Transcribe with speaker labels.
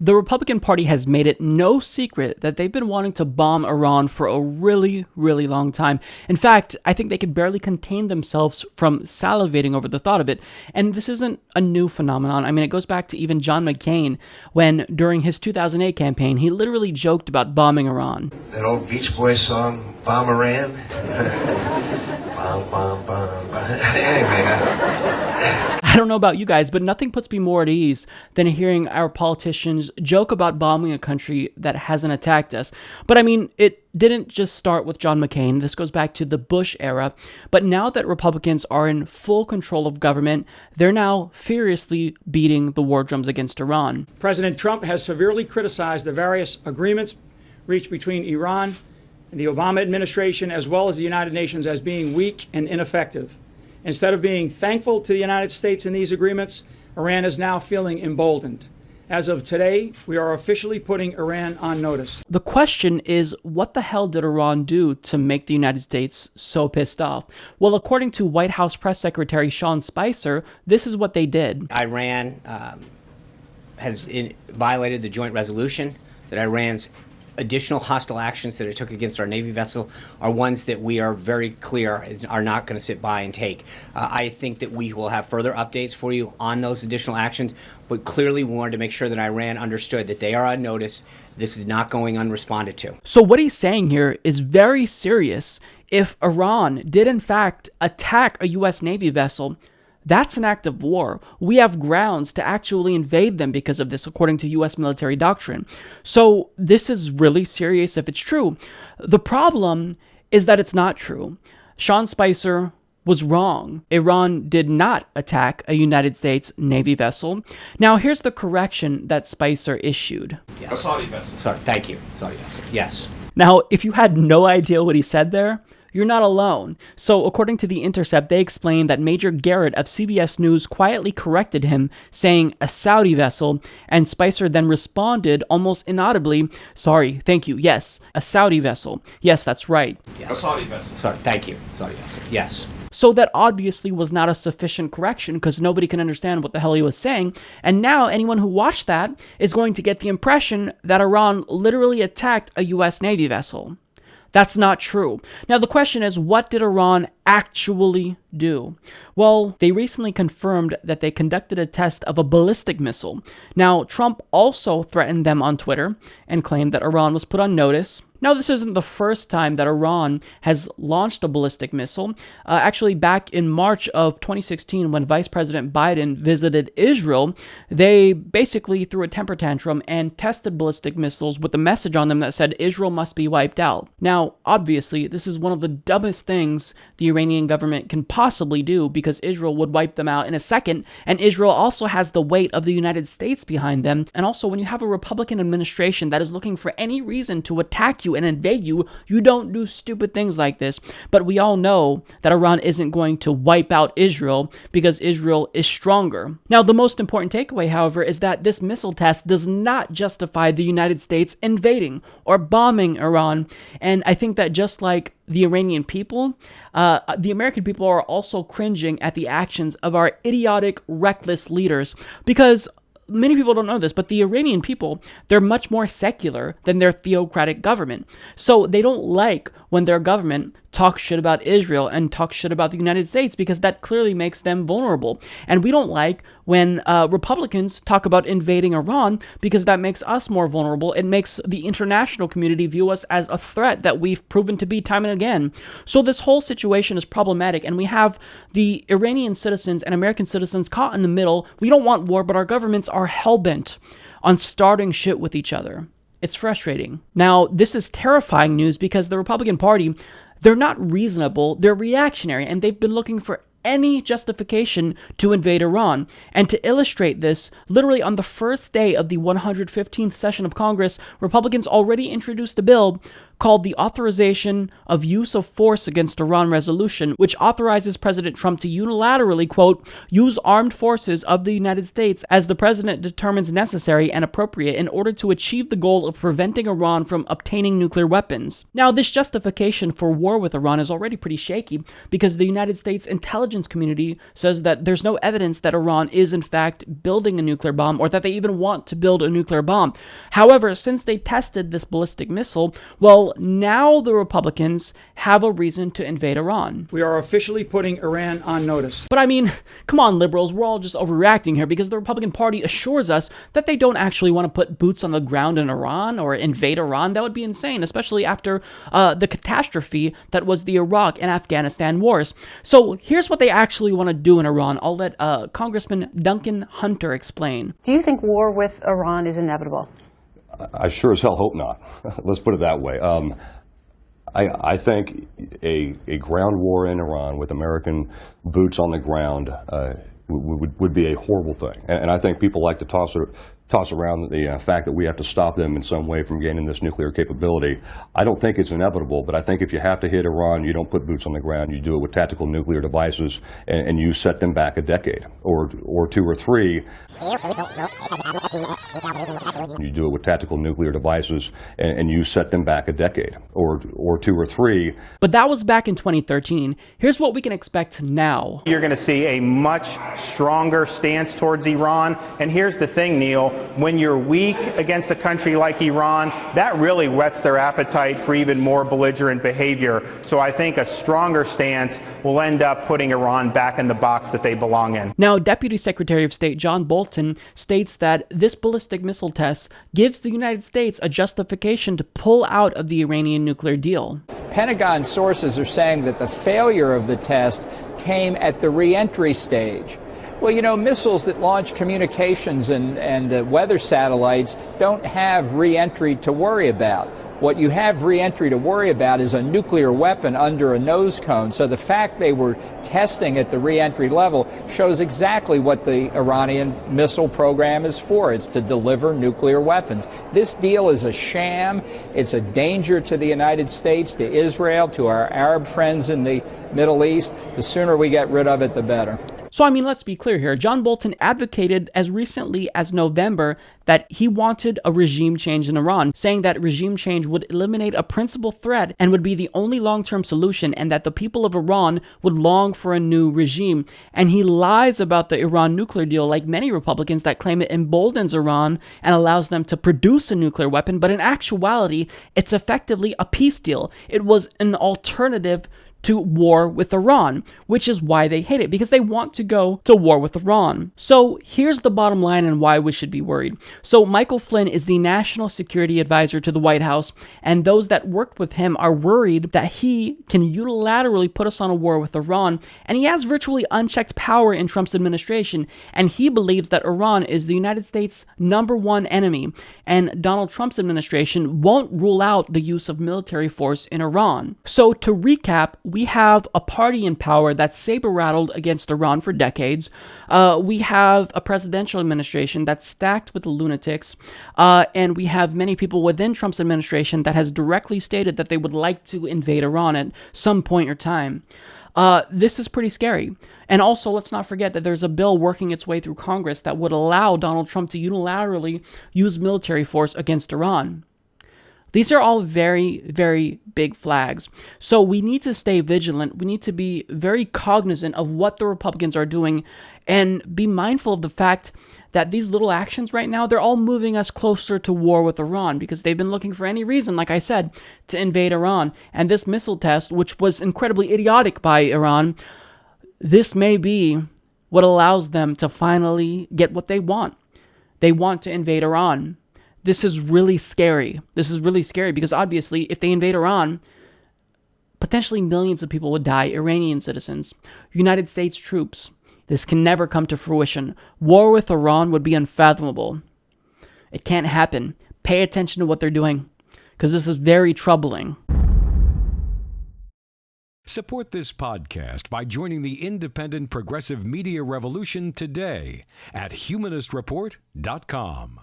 Speaker 1: The Republican Party has made it no secret that they've been wanting to bomb Iran for a really, really long time. In fact, I think they could barely contain themselves from salivating over the thought of it. And this isn't a new phenomenon. I mean, it goes back to even John McCain when, during his 2008 campaign, he literally joked about bombing Iran.
Speaker 2: That old Beach Boys song, Bomb Iran? Bomb, bomb, bomb, bomb. Anyway,
Speaker 1: I don't know about you guys, but nothing puts me more at ease than hearing our politicians joke about bombing a country that hasn't attacked us. But I mean, it didn't just start with John McCain. This goes back to the Bush era. But now that Republicans are in full control of government, they're now furiously beating the war drums against Iran.
Speaker 3: President Trump has severely criticized the various agreements reached between Iran and the Obama administration, as well as the United Nations, as being weak and ineffective. Instead of being thankful to the United States in these agreements, Iran is now feeling emboldened. As of today, we are officially putting Iran on notice.
Speaker 1: The question is, what the hell did Iran do to make the United States so pissed off? Well, according to White House Press Secretary Sean Spicer, this is what they did.
Speaker 4: Iran has violated the joint resolution. That Iran's additional hostile actions that it took against our Navy vessel are ones that we are very clear are not going to sit by and take. I think that we will have further updates for you on those additional actions, but clearly we wanted to make sure that Iran understood that they are on notice. This is not going unresponded to.
Speaker 1: So what he's saying here is very serious. If Iran did in fact attack a U.S. Navy vessel, that's an act of war. We have grounds to actually invade them because of this, according to U.S. military doctrine. So this is really serious if it's true. The problem is that it's not true. Sean Spicer was wrong. Iran did not attack a United States Navy vessel. Now, here's the correction that Spicer issued.
Speaker 4: Yes. A Saudi vessel. Sorry, thank you. Saudi vessel. Yes.
Speaker 1: Now, if you had no idea what he said there, you're not alone. So, according to The Intercept, they explained that Major Garrett of CBS News quietly corrected him, saying a Saudi vessel, and Spicer then responded almost inaudibly, sorry, thank you, yes, a Saudi vessel. Yes, that's right.
Speaker 4: Yes. A Saudi vessel. Sorry, thank you. Saudi vessel. Yes.
Speaker 1: So that obviously was not a sufficient correction because nobody can understand what the hell he was saying. And now anyone who watched that is going to get the impression that Iran literally attacked a U.S. Navy vessel. That's not true. Now, the question is, what did Iran actually do? Well, they recently confirmed that they conducted a test of a ballistic missile. Now, Trump also threatened them on Twitter and claimed that Iran was put on notice. Now, this isn't the first time that Iran has launched a ballistic missile. Actually, back in March of 2016, when Vice President Biden visited Israel, they basically threw a temper tantrum and tested ballistic missiles with a message on them that said Israel must be wiped out. Now, obviously, this is one of the dumbest things the Iranian government can possibly do because Israel would wipe them out in a second, and Israel also has the weight of the United States behind them. And also, when you have a Republican administration that is looking for any reason to attack you and invade you, you don't do stupid things like this. But we all know that Iran isn't going to wipe out Israel because Israel is stronger. Now, the most important takeaway, however, is that this missile test does not justify the United States invading or bombing Iran. And I think that just like the Iranian people, the American people are also cringing at the actions of our idiotic, reckless leaders because many people don't know this, but the Iranian people, they're much more secular than their theocratic government. So they don't like when their government talks shit about Israel and talks shit about the United States because that clearly makes them vulnerable. And we don't like when Republicans talk about invading Iran because that makes us more vulnerable. It makes the international community view us as a threat that we've proven to be time and again. So this whole situation is problematic, and we have the Iranian citizens and American citizens caught in the middle. We don't want war, but our governments are hell-bent on starting shit with each other. It's frustrating. Now, this is terrifying news because the Republican Party, they're not reasonable, they're reactionary, and they've been looking for any justification to invade Iran. And to illustrate this, literally on the first day of the 115th session of Congress, Republicans already introduced a bill called the Authorization of Use of Force Against Iran Resolution, which authorizes President Trump to unilaterally, quote, use armed forces of the United States as the president determines necessary and appropriate in order to achieve the goal of preventing Iran from obtaining nuclear weapons. Now, this justification for war with Iran is already pretty shaky because the United States intelligence community says that there's no evidence that Iran is in fact building a nuclear bomb or that they even want to build a nuclear bomb. However, since they tested this ballistic missile, well, now the Republicans have a reason to invade Iran.
Speaker 3: We are officially putting Iran on notice.
Speaker 1: But I mean, come on, liberals, we're all just overreacting here because the Republican Party assures us that they don't actually want to put boots on the ground in Iran or invade Iran. That would be insane, especially after the catastrophe that was the Iraq and Afghanistan wars. So here's what they actually want to do in Iran. I'll let Congressman Duncan Hunter explain.
Speaker 5: Do you think war with Iran is inevitable?
Speaker 6: I sure as hell hope not. Let's put it that way. I think a ground war in Iran with American boots on the ground would be a horrible thing. And I think people like to toss around the fact that we have to stop them in some way from gaining this nuclear capability. I don't think it's inevitable, but I think if you have to hit Iran, you don't put boots on the ground. You do it with tactical nuclear devices, and you set them back a decade or two or three. You do it with tactical nuclear devices, and you set them back a decade or two or three.
Speaker 1: But that was back in 2013. Here's what we can expect now.
Speaker 7: You're going to see a much stronger stance towards Iran. And here's the thing, Neil. When you're weak against a country like Iran, that really whets their appetite for even more belligerent behavior. So I think a stronger stance will end up putting Iran back in the box that they belong in.
Speaker 1: Now, Deputy Secretary of State John Bolton states that this ballistic missile test gives the United States a justification to pull out of the Iranian nuclear deal.
Speaker 8: Pentagon sources are saying that the failure of the test came at the re-entry stage. Well, you know, missiles that launch communications and weather satellites don't have re-entry to worry about. What you have re-entry to worry about is a nuclear weapon under a nose cone. So the fact they were testing at the re-entry level shows exactly what the Iranian missile program is for. It's to deliver nuclear weapons. This deal is a sham. It's a danger to the United States, to Israel, to our Arab friends in the Middle East. The sooner we get rid of it, the better.
Speaker 1: So, I mean, let's be clear here. John Bolton advocated as recently as November that he wanted a regime change in Iran, saying that regime change would eliminate a principal threat and would be the only long-term solution, and that the people of Iran would long for a new regime. And he lies about the Iran nuclear deal, like many Republicans that claim it emboldens Iran and allows them to produce a nuclear weapon, but in actuality, it's effectively a peace deal. It was an alternative to war with Iran, which is why they hate it, because they want to go to war with Iran. So here's the bottom line and why we should be worried. So Michael Flynn is the National Security Advisor to the White House, and those that worked with him are worried that he can unilaterally put us on a war with Iran, and he has virtually unchecked power in Trump's administration, and he believes that Iran is the United States' #1 enemy, and Donald Trump's administration won't rule out the use of military force in Iran. So to recap, we have a party in power that's saber-rattled against Iran for decades. We have a presidential administration that's stacked with lunatics. And we have many people within Trump's administration that has directly stated that they would like to invade Iran at some point or time. This is pretty scary. And also, let's not forget that there's a bill working its way through Congress that would allow Donald Trump to unilaterally use military force against Iran. These are all very, very big flags. So we need to stay vigilant. We need to be very cognizant of what the Republicans are doing and be mindful of the fact that these little actions right now, they're all moving us closer to war with Iran because they've been looking for any reason, like I said, to invade Iran. And this missile test, which was incredibly idiotic by Iran, this may be what allows them to finally get what they want. They want to invade Iran. This is really scary. This is really scary because obviously if they invade Iran, potentially millions of people would die, Iranian citizens, United States troops. This can never come to fruition. War with Iran would be unfathomable. It can't happen. Pay attention to what they're doing because this is very troubling.
Speaker 9: Support this podcast by joining the independent progressive media revolution today at humanistreport.com.